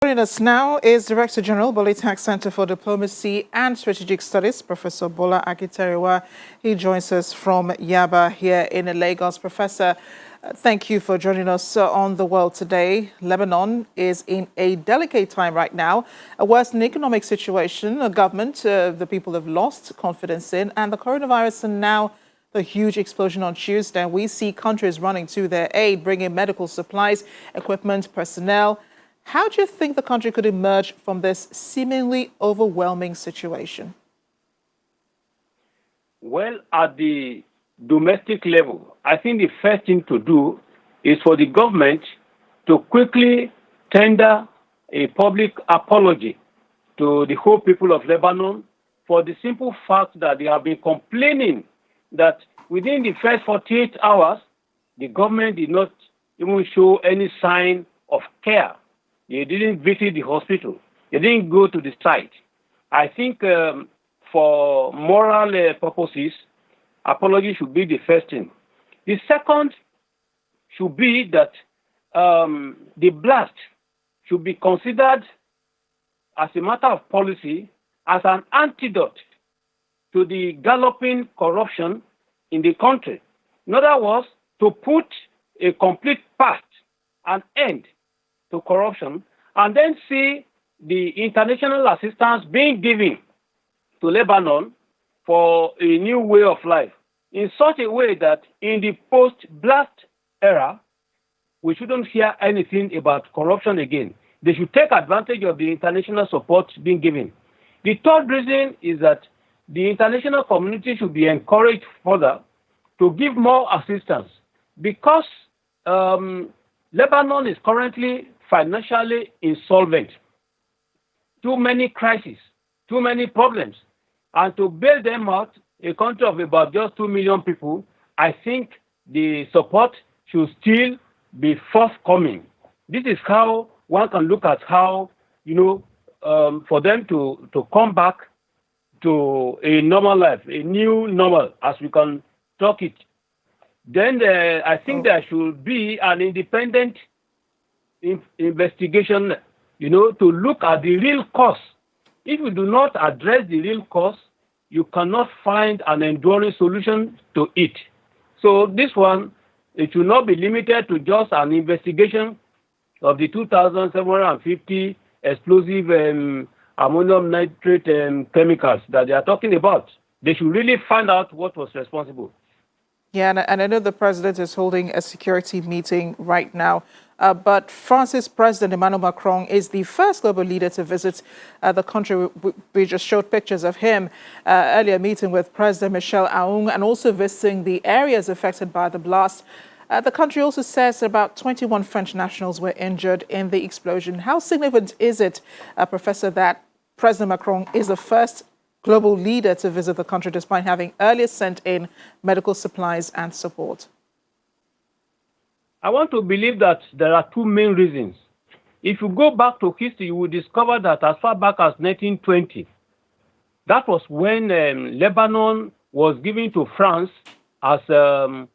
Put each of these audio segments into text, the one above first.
Joining us now is Director General, Bolitech Center for Diplomacy and Strategic Studies, Professor Bola Akinterinwa. He joins us from Yaba here in Lagos. Professor, thank you for joining us on The World today. Lebanon is in a delicate time right now, a worsened economic situation, a government the people have lost confidence in, and the coronavirus and now the huge explosion on Tuesday. We see countries running to their aid, bringing medical supplies, equipment, personnel. How do you think the country could emerge from this seemingly overwhelming situation? Well, at the domestic level, I think the first thing to do is for the government to quickly tender a public apology to the whole people of Lebanon for the simple fact that they have been complaining that within the first 48 hours, the government did not even show any sign of care. They didn't visit the hospital. They didn't go to the site. I think for moral purposes, apology should be the first thing. The second should be that the blast should be considered as a matter of policy as an antidote to the galloping corruption in the country. In other words, to put a complete path, an end to corruption, and then see the international assistance being given to Lebanon for a new way of life in such a way that in the post-blast era, we shouldn't hear anything about corruption again. They should take advantage of the international support being given. The third reason is that the international community should be encouraged further to give more assistance because Lebanon is currently financially insolvent. Too many crises, too many problems. And to bail them out, a country of about just 2 million people, I think the support should still be forthcoming. This is how one can look at how, for them to come back to a normal life, a new normal, as we can talk it. Then I think there should be an independent investigation, to look at the real cause. If you do not address the real cause, you cannot find an enduring solution to it. So this one, it should not be limited to just an investigation of the 2,750 explosive ammonium nitrate chemicals that they are talking about. They should really find out what was responsible. Yeah, and I know the president is holding a security meeting right now, but France's President Emmanuel Macron is the first global leader to visit the country. We just showed pictures of him earlier meeting with President Michel Aoun and also visiting the areas affected by the blast. The country also says about 21 French nationals were injured in the explosion. How significant is it, Professor, that President Macron is the first global leader to visit the country despite having earlier sent in medical supplies and support? I want to believe that there are two main reasons. If you go back to history, you will discover that as far back as 1920, that was when Lebanon was given to France as a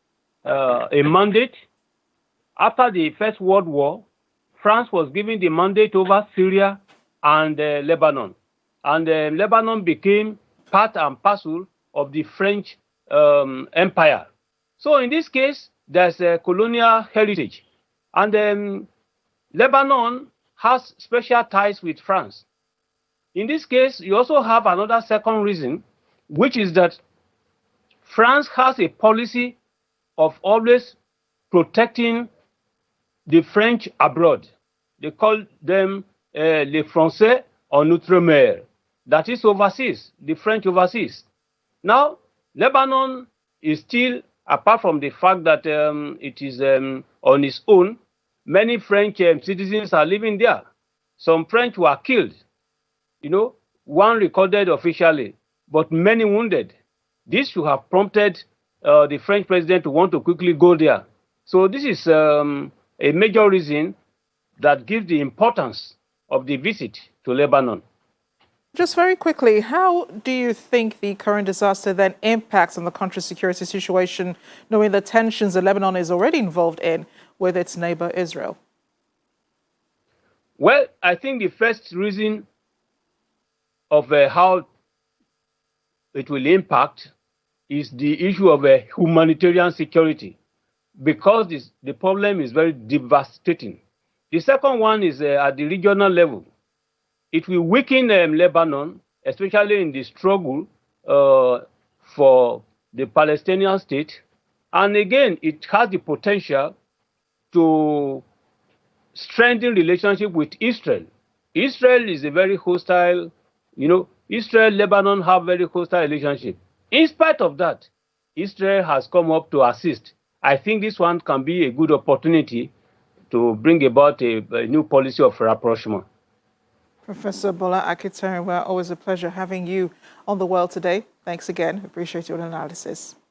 mandate. After the First World War, France was given the mandate over Syria and Lebanon. And Lebanon became part and parcel of the French Empire. So in this case, there's a colonial heritage. And Lebanon has special ties with France. In this case, you also have another second reason, which is that France has a policy of always protecting the French abroad. They call them les Français en outre-mer. That is overseas, the French overseas. Now, Lebanon is still, apart from the fact that it is on its own, many French citizens are living there. Some French were killed, one recorded officially, but many wounded. This should have prompted the French president to want to quickly go there. So this is a major reason that gives the importance of the visit to Lebanon. Just very quickly, how do you think the current disaster then impacts on the country's security situation, knowing the tensions that Lebanon is already involved in with its neighbor Israel? Well, I think the first reason of how it will impact is the issue of humanitarian security, because the problem is very devastating. The second one is at the regional level. It will weaken Lebanon, especially in the struggle for the Palestinian state. And again, it has the potential to strengthen relationship with Israel. Israel is a very hostile, Israel, Lebanon have very hostile relationship. In spite of that, Israel has come up to assist. I think this one can be a good opportunity to bring about a new policy of rapprochement. Professor Bola Akinterinwa, always a pleasure having you on The World Today. Thanks again. Appreciate your analysis.